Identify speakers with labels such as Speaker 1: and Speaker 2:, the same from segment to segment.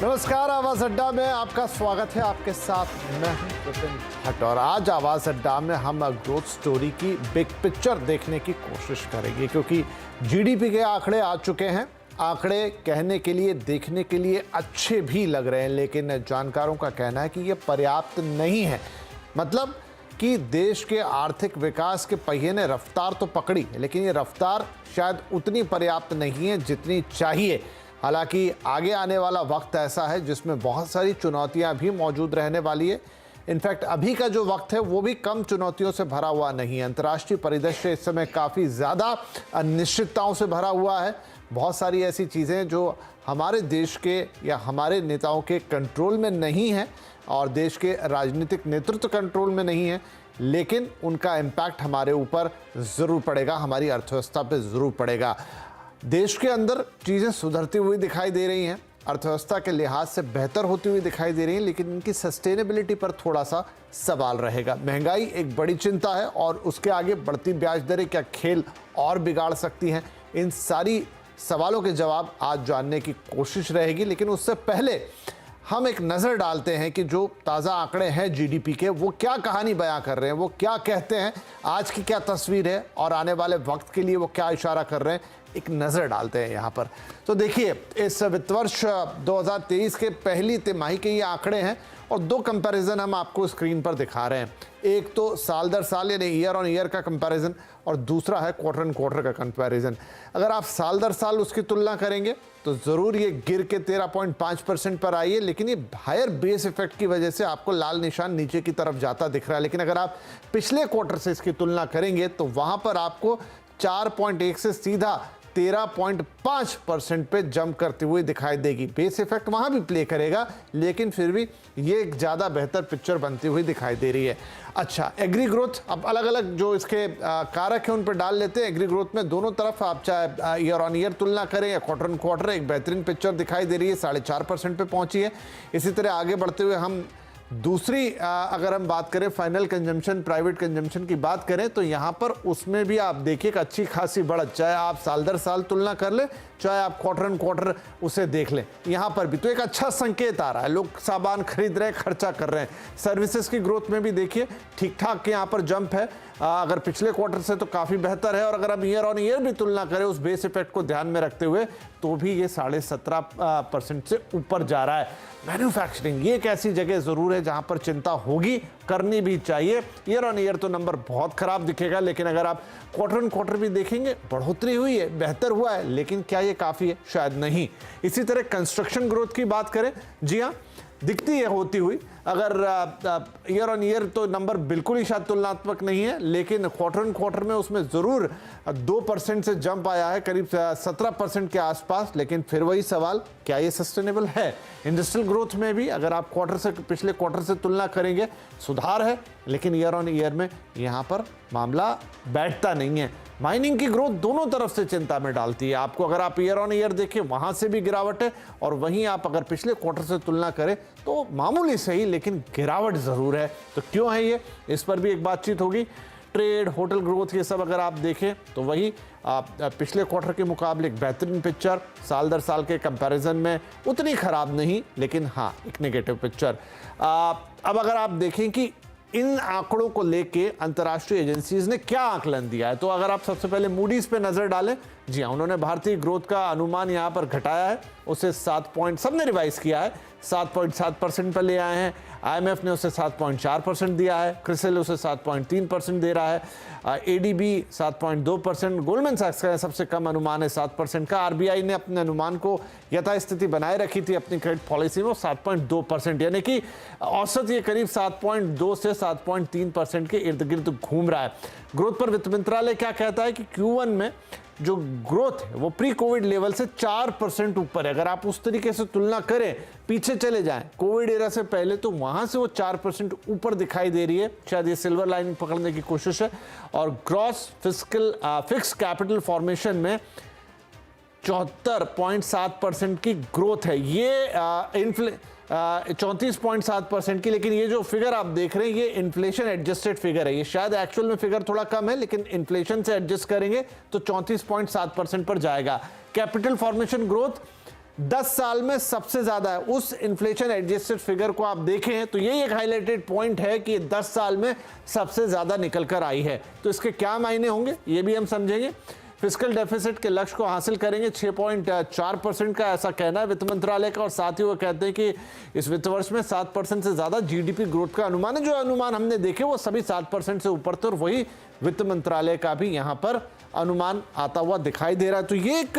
Speaker 1: नमस्कार, आवाज अड्डा में आपका स्वागत है। आपके साथ मैं हूं विपिन भट्ट और आज आवाज अड्डा में हम ग्रोथ स्टोरी की बिग पिक्चर देखने की कोशिश करेंगे, क्योंकि जीडीपी के आंकड़े आ चुके हैं। आंकड़े कहने के लिए, देखने के लिए अच्छे भी लग रहे हैं, लेकिन जानकारों का कहना है कि ये पर्याप्त नहीं है। मतलब कि देश के आर्थिक विकास के पहिए ने रफ्तार तो पकड़ी, लेकिन ये रफ्तार शायद उतनी पर्याप्त नहीं है जितनी चाहिए। हालांकि आगे आने वाला वक्त ऐसा है जिसमें बहुत सारी चुनौतियां भी मौजूद रहने वाली है। इनफैक्ट अभी का जो वक्त है वो भी कम चुनौतियों से भरा हुआ नहीं है। अंतर्राष्ट्रीय परिदृश्य इस समय काफ़ी ज़्यादा अनिश्चितताओं से भरा हुआ है। बहुत सारी ऐसी चीज़ें जो हमारे देश के या हमारे नेताओं के कंट्रोल में नहीं है और देश के राजनीतिक नेतृत्व कंट्रोल में नहीं है, लेकिन उनका इम्पैक्ट हमारे ऊपर ज़रूर पड़ेगा, हमारी अर्थव्यवस्था पे ज़रूर पड़ेगा। देश के अंदर चीज़ें सुधरती हुई दिखाई दे रही हैं, अर्थव्यवस्था के लिहाज से बेहतर होती हुई दिखाई दे रही हैं, लेकिन इनकी सस्टेनेबिलिटी पर थोड़ा सा सवाल रहेगा। महंगाई एक बड़ी चिंता है और उसके आगे बढ़ती ब्याज दरें क्या खेल और बिगाड़ सकती हैं? इन सारी सवालों के जवाब आज जानने की कोशिश रहेगी, लेकिन उससे पहले हम एक नज़र डालते हैं कि जो ताज़ा आंकड़े हैं जीडीपी के, वो क्या कहानी बयां कर रहे हैं, वो क्या कहते हैं, आज की क्या तस्वीर है और आने वाले वक्त के लिए वो क्या इशारा कर रहे हैं। एक नज़र डालते हैं यहाँ पर। तो देखिए, इस वित्त वर्ष 2023 के पहली तिमाही के ये आंकड़े हैं और दो कंपैरिजन हम आपको स्क्रीन पर दिखा रहे हैं। एक तो साल दर साल यानी ईयर ऑन ईयर का कंपैरिजन और दूसरा है क्वार्टर ऑन क्वार्टर का कंपैरिजन। अगर आप साल दर साल उसकी तुलना करेंगे तो ज़रूर ये गिर के 13.5% पर आई है, लेकिन ये हायर बेस इफेक्ट की वजह से आपको लाल निशान नीचे की तरफ जाता दिख रहा है। लेकिन अगर आप पिछले क्वार्टर से इसकी तुलना करेंगे तो वहाँ पर आपको 4.1 से सीधा 13.5% पे जंप करती हुई दिखाई देगी। बेस इफेक्ट वहाँ भी प्ले करेगा, लेकिन फिर भी ये एक ज़्यादा बेहतर पिक्चर बनती हुई दिखाई दे रही है। अच्छा, एग्री ग्रोथ, अब अलग अलग जो इसके कारक हैं उन पर डाल लेते हैं। एग्री ग्रोथ में दोनों तरफ आप चाहे ईयर ऑन ईयर तुलना करें या क्वार्टर ऑन क्वार्टर, एक बेहतरीन पिक्चर दिखाई दे रही है, 4.5% पे पहुँची है। इसी तरह आगे बढ़ते हुए हम दूसरी अगर हम बात करें फाइनल कंजम्पशन, प्राइवेट कंजम्पशन की बात करें तो यहाँ पर उसमें भी आप देखिए एक अच्छी खासी बढ़त, चाहे आप साल दर साल तुलना कर लें, चाहे आप क्वार्टर ऑन क्वार्टर उसे देख लें, यहाँ पर भी तो एक अच्छा संकेत आ रहा है। लोग सामान खरीद रहे हैं, खर्चा कर रहे हैं। सर्विसेज की ग्रोथ में भी देखिए ठीक ठाक के यहाँ पर जंप है, अगर पिछले क्वार्टर से तो काफ़ी बेहतर है। और अगर हम ईयर ऑन ईयर भी तुलना करें उस बेस इफेक्ट को ध्यान में रखते हुए तो भी ये 17.5% से ऊपर जा रहा है। मैन्युफैक्चरिंग ये एक ऐसी जगह ज़रूर है जहाँ पर चिंता होगी, करनी भी चाहिए। ईयर ऑन ईयर तो नंबर बहुत ख़राब दिखेगा, लेकिन अगर आप क्वार्टर ऑन क्वार्टर भी देखेंगे बढ़ोतरी हुई है, बेहतर हुआ है, लेकिन क्या ये काफ़ी है? शायद नहीं। इसी तरह कंस्ट्रक्शन ग्रोथ की बात करें, जी हाँ, दिखती है होती हुई। अगर ईयर ऑन ईयर तो नंबर बिल्कुल ही शायद तुलनात्मक नहीं है, लेकिन क्वार्टर ऑन क्वार्टर में उसमें ज़रूर 2% से जंप आया है, करीब 17% के आसपास। लेकिन फिर वही सवाल, क्या ये सस्टेनेबल है? इंडस्ट्रियल ग्रोथ में भी अगर आप क्वार्टर से पिछले क्वार्टर से तुलना करेंगे सुधार है, लेकिन ईयर ऑन ईयर में यहाँ पर मामला बैठता नहीं है। माइनिंग की ग्रोथ दोनों तरफ से चिंता में डालती है आपको। अगर आप ईयर ऑन ईयर देखें वहाँ से भी गिरावट है, और वहीं आप अगर पिछले क्वार्टर से तुलना करें तो मामूली सही लेकिन गिरावट ज़रूर है। तो क्यों है ये, इस पर भी एक बातचीत होगी। ट्रेड, होटल ग्रोथ, ये सब अगर आप देखें तो वही पिछले क्वार्टर के मुकाबले एक बेहतरीन पिक्चर, साल दर साल के कंपैरिजन में उतनी ख़राब नहीं, लेकिन हाँ एक नेगेटिव पिक्चर। अब अगर आप देखें कि इन आंकड़ों को लेके अंतर्राष्ट्रीय एजेंसीज ने क्या आकलन दिया है, तो अगर आप सबसे पहले मूडीज पे नजर डालें, जी हाँ, उन्होंने भारतीय ग्रोथ का अनुमान यहाँ पर घटाया है, उसे 7 सबने रिवाइज किया है, 7.7% पर ले आए हैं। IMF ने उसे 7.4% दिया है, क्रिसिल उसे 7.3% दे रहा है, ADB 7.2%, गोल्डमैन सैक्स का सबसे कम अनुमान है 7% का। RBI ने अपने अनुमान को यथास्थिति बनाए रखी थी अपनी क्रेडिट पॉलिसी में, 7.2%, यानी कि औसत ये करीब 7.2 से 7.3% के इर्द गिर्द घूम रहा है। ग्रोथ पर वित्त मंत्रालय क्या कहता है कि Q1 में जो ग्रोथ है वो प्री कोविड लेवल से 4% ऊपर है। अगर आप उस तरीके से तुलना करें, पीछे चले जाएं कोविड एरा से पहले, तो वहां से वो 4% ऊपर दिखाई दे रही है। शायद ये सिल्वर लाइनिंग पकड़ने की कोशिश है। और ग्रॉस फिक्स कैपिटल फॉर्मेशन में 74.7% की ग्रोथ है। ये 34.7% की, लेकिन ये जो फिगर आप देख रहे हैं ये इन्फ्लेशन एडजस्टेड फिगर है। ये शायद एक्चुअल में फिगर थोड़ा कम है, लेकिन इन्फ्लेशन से एडजस्ट करेंगे तो 34.7% पर जाएगा। कैपिटल फॉर्मेशन ग्रोथ 10 साल में सबसे ज्यादा है। उस इन्फ्लेशन एडजस्टेड फिगर को आप देखें तो यही एक हाईलाइटेड पॉइंट है कि 10 साल में सबसे ज्यादा निकल कर आई है। तो इसके क्या मायने होंगे ये भी हम समझेंगे। फिस्कल डेफिसिट के लक्ष्य को हासिल करेंगे 6.4% का, ऐसा कहना है वित्त मंत्रालय का। और साथ ही वो कहते हैं कि इस वित्त वर्ष में 7% से ज्यादा जीडीपी ग्रोथ का अनुमान है। जो अनुमान हमने देखे वो सभी 7% से ऊपर थे और वही वित्त मंत्रालय का भी यहां पर अनुमान आता हुआ दिखाई दे रहा है। तो ये एक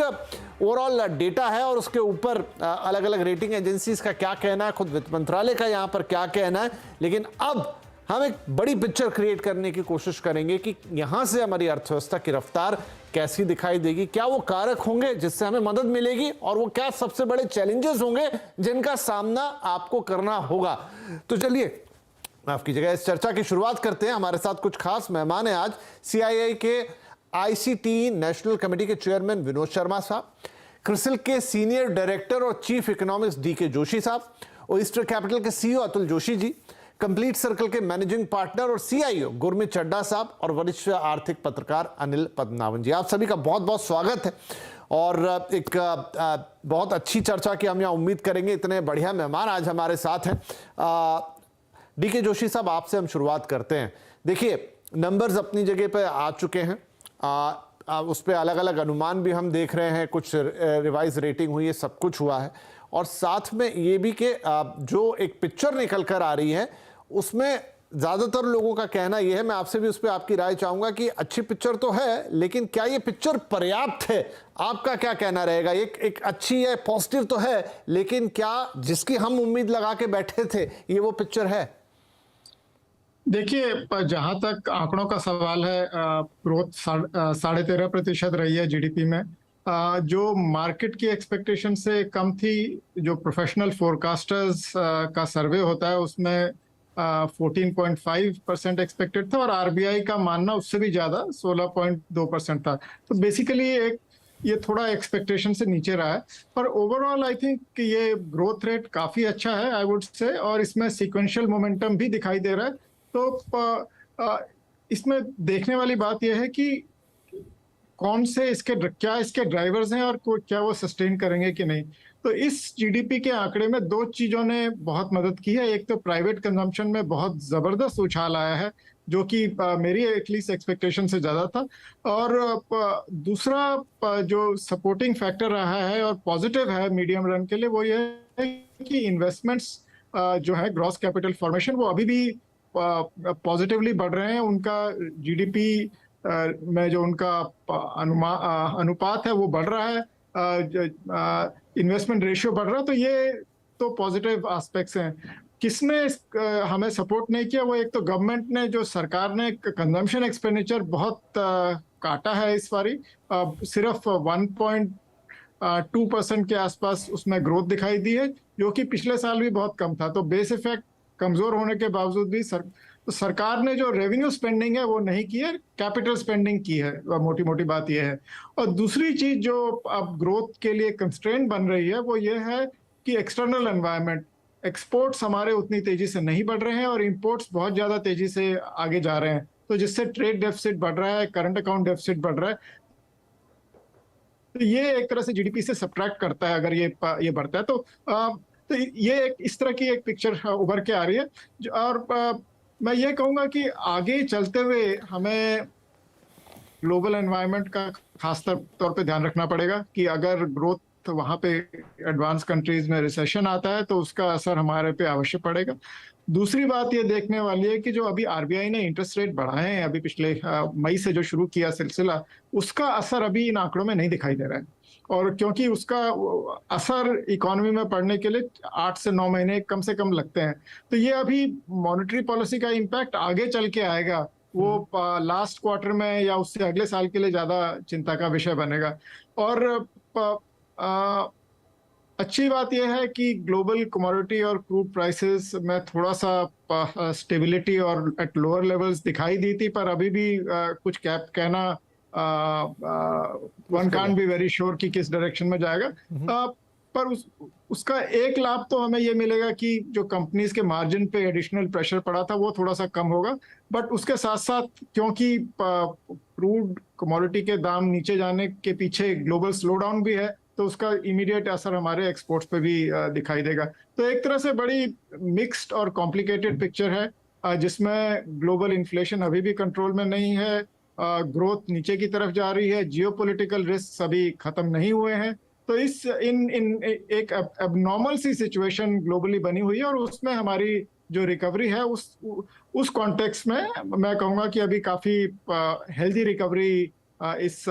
Speaker 1: ओवरऑल डेटा है और उसके ऊपर अलग अलग रेटिंग एजेंसीज का क्या कहना है, खुद वित्त मंत्रालय का यहां पर क्या कहना है। लेकिन अब हम एक बड़ी पिक्चर क्रिएट करने की कोशिश करेंगे कि यहां से हमारी अर्थव्यवस्था की रफ्तार कैसी दिखाई देगी, क्या वो कारक होंगे जिससे हमें मदद मिलेगी और वो क्या सबसे बड़े चैलेंजेस होंगे जिनका सामना आपको करना होगा। तो चलिए माफ कीजिएगा, इस चर्चा की शुरुआत करते हैं। हमारे साथ कुछ खास मेहमान हैं आज। सीआईआई के आईसीटी नेशनल कमेटी के चेयरमैन विनोद शर्मा साहब, क्रिसिल के सीनियर डायरेक्टर और चीफ इकोनॉमिस्ट डीके जोशी साहब, ओइस्टर कैपिटल के CEO Atul Joshi ji, complete circle के मैनेजिंग पार्टनर और सीआईओ गुरमीत चड्ढा साहब और वरिष्ठ आर्थिक पत्रकार अनिल पद्मनाभन जी। आप सभी का बहुत बहुत स्वागत है और एक बहुत अच्छी चर्चा की हम यहाँ उम्मीद करेंगे। इतने बढ़िया मेहमान आज हमारे साथ हैं। डीके जोशी साहब, आपसे हम शुरुआत करते हैं। देखिए, नंबर्स अपनी जगह पर आ चुके हैं, उस पर अलग अलग अनुमान भी हम देख रहे हैं, कुछ रिवाइज रेटिंग हुई है, सब कुछ हुआ है। और साथ में ये भी कि जो एक पिक्चर निकल कर आ रही है उसमें ज़्यादातर लोगों का कहना यह है, मैं आपसे भी उस पर आपकी राय चाहूँगा कि अच्छी पिक्चर तो है लेकिन क्या ये पिक्चर पर्याप्त है? आपका क्या कहना रहेगा? एक अच्छी है, पॉजिटिव तो है, लेकिन क्या जिसकी हम उम्मीद लगा के बैठे थे ये वो पिक्चर है?
Speaker 2: देखिए, जहां तक आंकड़ों का सवाल है, ग्रोथ 13.5% रही है जीडीपी में, जो मार्केट की एक्सपेक्टेशन से कम थी। जो प्रोफेशनल फोरकास्टर्स का सर्वे होता है उसमें 14.5% एक्सपेक्टेड था और आरबीआई का मानना उससे भी ज्यादा 16.2% था। तो बेसिकली ये थोड़ा एक्सपेक्टेशन से नीचे रहा है, पर ओवरऑल आई थिंक ये ग्रोथ रेट काफी अच्छा है आई वुड से, और इसमें सीक्वेंशियल मोमेंटम भी दिखाई दे रहा है। तो इसमें देखने वाली बात यह है कि कौन से क्या इसके ड्राइवर्स हैं और क्या वो सस्टेन करेंगे कि नहीं। तो इस जीडीपी के आंकड़े में दो चीजों ने बहुत मदद की है। एक तो प्राइवेट कंजम्पशन में बहुत जबरदस्त उछाल आया है, जो कि मेरी एटलीस्ट एक्सपेक्टेशन से ज्यादा था। और दूसरा जो सपोर्टिंग फैक्टर रहा है और पॉजिटिव है मीडियम रन के लिए, वो ये है कि इन्वेस्टमेंट्स जो है, ग्रॉस कैपिटल फॉर्मेशन, वो अभी भी पॉजिटिवली बढ़ रहे हैं। उनका जीडीपी में जो उनका अनुपात है वो बढ़ रहा है, इन्वेस्टमेंट रेशियो बढ़ रहा है। तो ये तो पॉजिटिव एस्पेक्ट्स हैं। किसने हमें सपोर्ट नहीं किया? वो एक तो गवर्नमेंट ने, जो सरकार ने कंजम्पशन एक्सपेंडिचर बहुत काटा है इस बारी। सिर्फ 1.2% के आसपास उसमें ग्रोथ दिखाई दी है, जो कि पिछले साल भी बहुत कम था। तो बेस इफेक्ट कमजोर होने के बावजूद भी तो सरकार ने जो रेवेन्यू स्पेंडिंग है वो नहीं की है, कैपिटल स्पेंडिंग की है। मोटी मोटी बात यह है। और दूसरी चीज जो अब ग्रोथ के लिए कंस्ट्रेंट बन रही है वो ये है कि एक्सटर्नल एनवायरनमेंट, एक्सपोर्ट्स हमारे उतनी तेजी से नहीं बढ़ रहे हैं और इंपोर्ट्स बहुत ज्यादा तेजी से आगे जा रहे हैं। तो जिससे ट्रेड डेफिसिट बढ़ रहा है, करंट अकाउंट डेफिसिट बढ़ रहा है। तो ये एक तरह से जीडीपी से सब्ट्रैक्ट करता है अगर ये बढ़ता है। तो ये इस तरह की एक पिक्चर उभर के आ रही है। और मैं ये कहूंगा कि आगे चलते हुए हमें ग्लोबल एनवायरनमेंट का खास तौर पे ध्यान रखना पड़ेगा कि अगर ग्रोथ वहां पे एडवांस कंट्रीज में रिसेशन आता है तो उसका असर हमारे पे अवश्य पड़ेगा। दूसरी बात ये देखने वाली है कि जो अभी आरबीआई ने इंटरेस्ट रेट बढ़ाए हैं, अभी पिछले मई से जो शुरू किया सिलसिला, उसका असर अभी इन आंकड़ों में नहीं दिखाई दे रहा है। और क्योंकि उसका असर इकोनॉमी में पड़ने के लिए 8 से 9 महीने कम से कम लगते हैं। तो ये अभी मॉनेटरी पॉलिसी का इम्पैक्ट आगे चल के आएगा, वो लास्ट क्वार्टर में या उससे अगले साल के लिए ज्यादा चिंता का विषय बनेगा। और अच्छी बात यह है कि ग्लोबल कमोडिटी और क्रूड प्राइसेस में थोड़ा सा स्टेबिलिटी और एट लोअर लेवल्स दिखाई दी थी, पर अभी भी कुछ कहना one can't be very sure कि किस डायरेक्शन में जाएगा। पर उसका एक लाभ तो हमें ये मिलेगा कि जो कंपनीज के मार्जिन पे एडिशनल प्रेशर पड़ा था वो थोड़ा सा कम होगा। बट उसके साथ साथ क्योंकि क्रूड कमोडिटी के दाम नीचे जाने के पीछे ग्लोबल स्लोडाउन भी है, तो उसका इमीडिएट असर हमारे एक्सपोर्ट्स पे भी दिखाई देगा। तो एक तरह से बड़ी मिक्स्ड और कॉम्प्लिकेटेड पिक्चर है, जिसमें ग्लोबल इन्फ्लेशन अभी भी कंट्रोल में नहीं है, ग्रोथ नीचे की तरफ जा रही है, जियोपॉलिटिकल रिस्क अभी खत्म नहीं हुए हैं। तो इस इन इन एक एबनॉर्मल सी सिचुएशन ग्लोबली बनी हुई है, और उसमें हमारी जो रिकवरी है उस कॉन्टेक्स्ट में मैं कहूंगा कि अभी काफी हेल्दी रिकवरी इस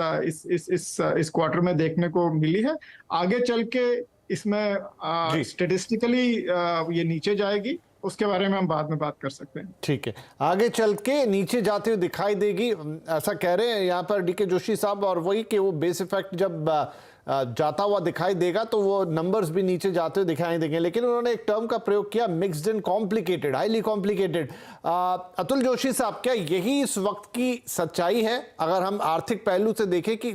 Speaker 2: क्वार्टर में देखने को मिली है। आगे चल के इसमें स्टेटिस्टिकली ये नीचे जाएगी, उसके बारे में हम बाद में बात कर सकते हैं।
Speaker 1: ठीक है, आगे चल के नीचे जाते हुए दिखाई देगी, ऐसा कह रहे हैं यहाँ पर डीके जोशी साहब। और वही कि वो बेस इफेक्ट जब जाता हुआ दिखाई देगा तो वो नंबर्स भी नीचे जाते हुए दिखाई देंगे। लेकिन उन्होंने एक टर्म का प्रयोग किया, mixed and complicated, highly complicated. Atul Joshi साहब, क्या यही इस वक्त की सच्चाई है अगर हम आर्थिक पहलू से देखें कि